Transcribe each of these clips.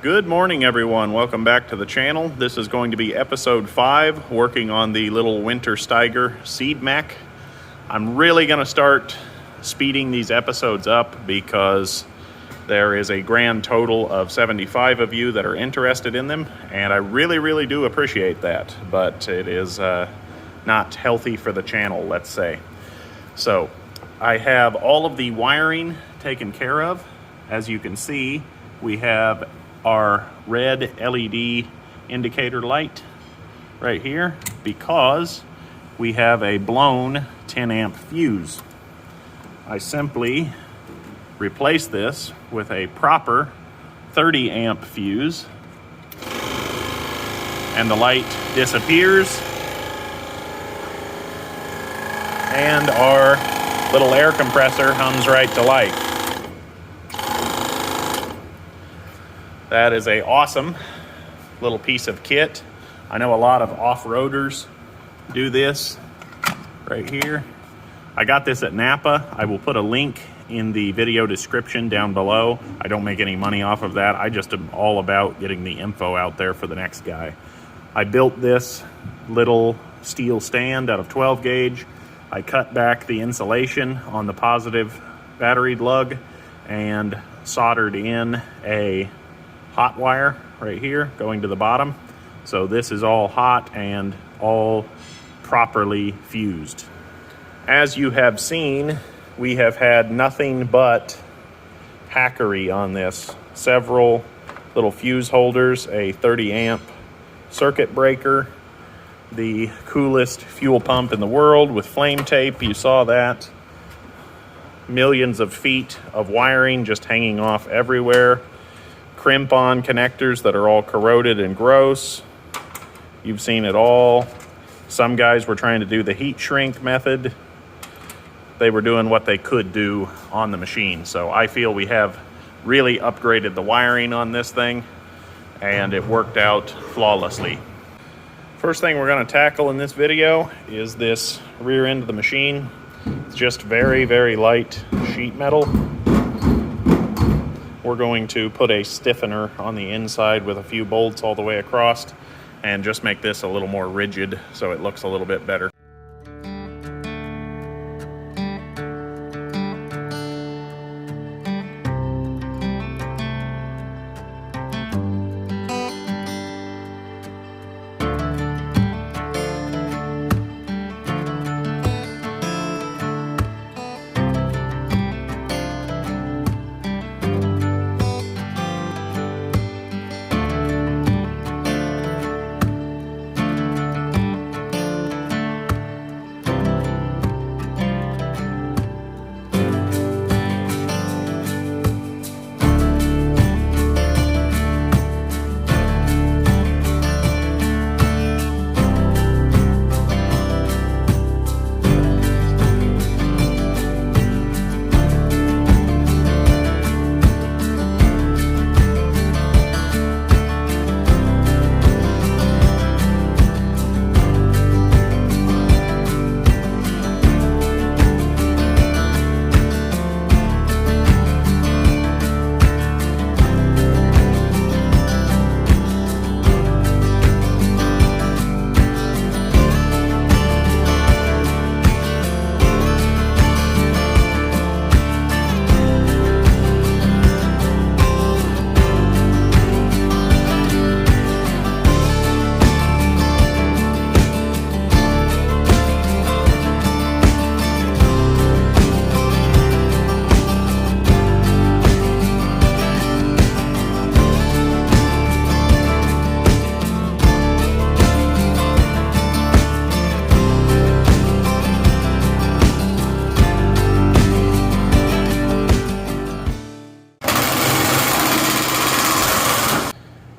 Good morning, everyone. Welcome back to the channel. This is going to be episode 5, working on the little Winterstieger seed mech. I'm really going to start speeding these episodes up because there is a grand total of 75 of you that are interested in them, and I really do appreciate that, but it is not healthy for the channel, let's say. So I have all of the wiring taken care of. As you can see, we have our red LED indicator light right here because we have a blown 10 amp fuse. I simply replace this with a proper 30 amp fuse and the light disappears and our little air compressor hums right to life. That is a awesome little piece of kit. I know a lot of off-roaders do this right here. I got this at Napa. I will put a link in the video description down below. I don't make any money off of that. I just am all about getting the info out there for the next guy. I built this little steel stand out of 12 gauge. I cut back the insulation on the positive battery lug and soldered in a hot wire right here going to the bottom. So this is all hot and all properly fused. As you have seen, we have had nothing but hackery on this. Several little fuse holders, a 30 amp circuit breaker, the coolest fuel pump in the world with flame tape, you saw that. Millions of feet of wiring just hanging off everywhere. Crimp-on connectors that are all corroded and gross. You've seen it all. Some guys were trying to do the heat shrink method. They were doing what they could do on the machine. So I feel we have really upgraded the wiring on this thing, and it worked out flawlessly. First thing we're going to tackle in this video is this rear end of the machine. It's just very light sheet metal. We're going to put a stiffener on the inside with a few bolts all the way across and just make this a little more rigid so it looks a little bit better.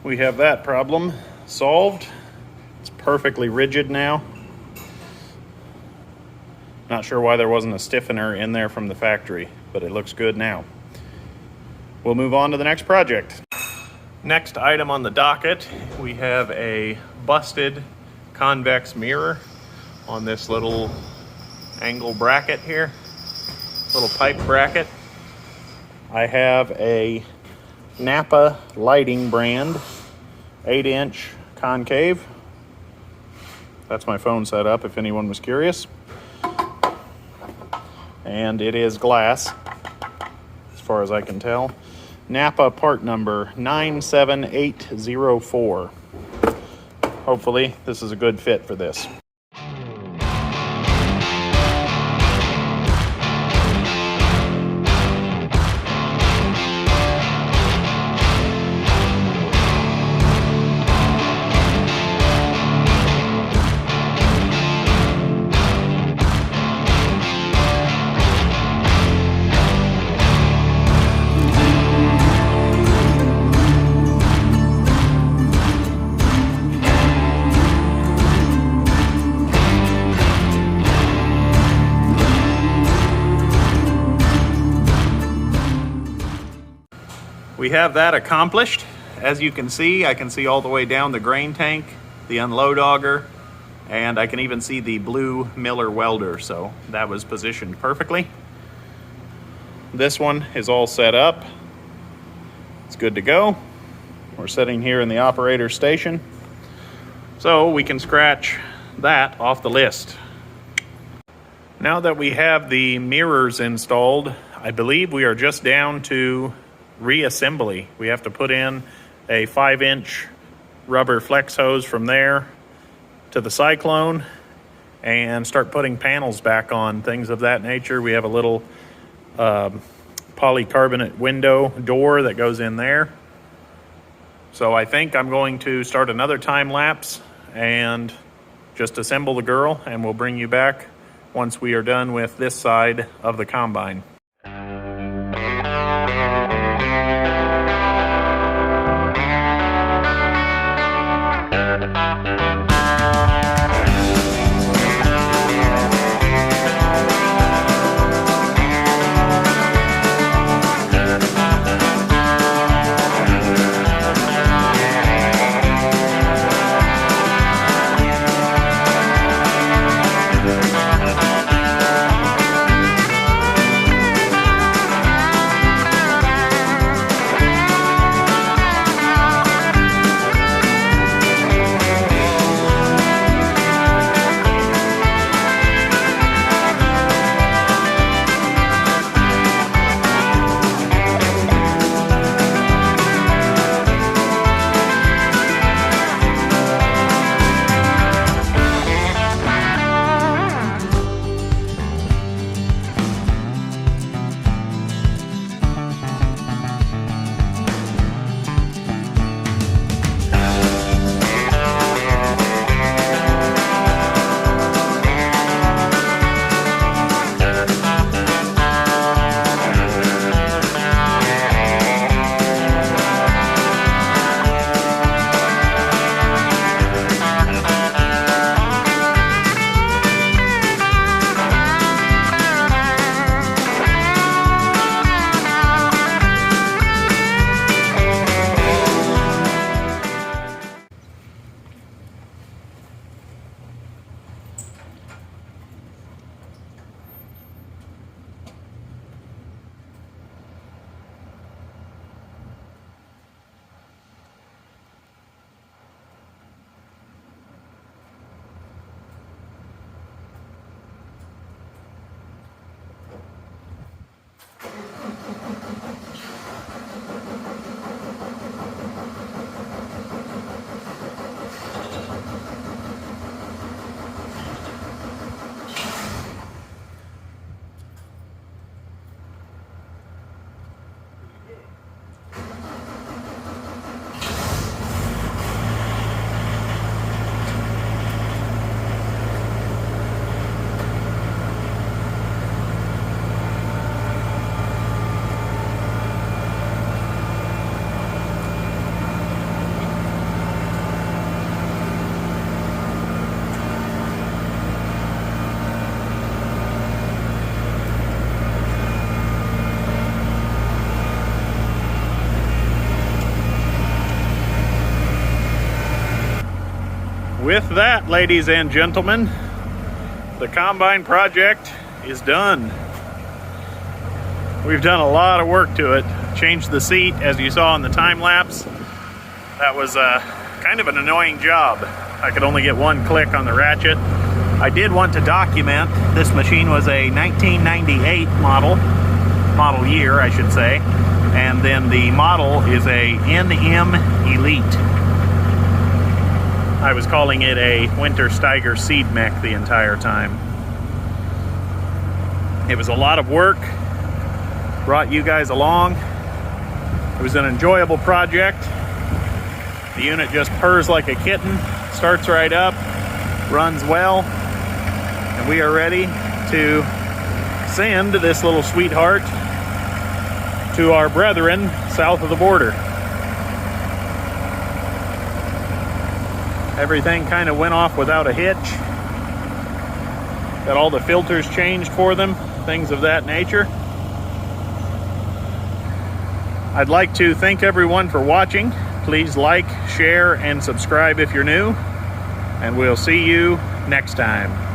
We have that problem solved. It's perfectly rigid now. Not sure why there wasn't a stiffener in there from the factory, but it looks good now. We'll move on to the next project. Next item on the docket, we have a busted convex mirror on this little angle bracket here, little pipe bracket. I have a Napa lighting brand 8-inch concave. That's my phone set up if anyone was curious. And it is glass, as far as I can tell. Napa part number 97804. Hopefully this is a good fit for this. We have that accomplished. As you can see, I can see all the way down the grain tank, the unload auger, and I can even see the blue Miller welder, so that was positioned perfectly. This one is all set up. It's good to go. We're sitting here in the operator station, so we can scratch that off the list. Now that we have the mirrors installed, I believe we are just down to reassembly. We have to put in a 5-inch rubber flex hose from there to the Cyclone and start putting panels back on, things of that nature. We have a little polycarbonate window door that goes in there. So I think I'm going to start another time lapse and just assemble the girl, and we'll bring you back once we are done with this side of the combine. With that, ladies and gentlemen, the combine project is done. We've done a lot of work to it. Changed the seat, as you saw in the time lapse. That was kind of an annoying job. I could only get one click on the ratchet. I did want to document, this machine was a 1998 model year, I should say. And then the model is a NM Elite. I was calling it a Winterstieger seed mech the entire time. It was a lot of work. Brought you guys along. It was an enjoyable project. The unit just purrs like a kitten, starts right up, runs well, and we are ready to send this little sweetheart to our brethren south of the border. Everything kind of went off without a hitch. Got all the filters changed for them, things of that nature. I'd like to thank everyone for watching. Please like, share, and subscribe if you're new. And we'll see you next time.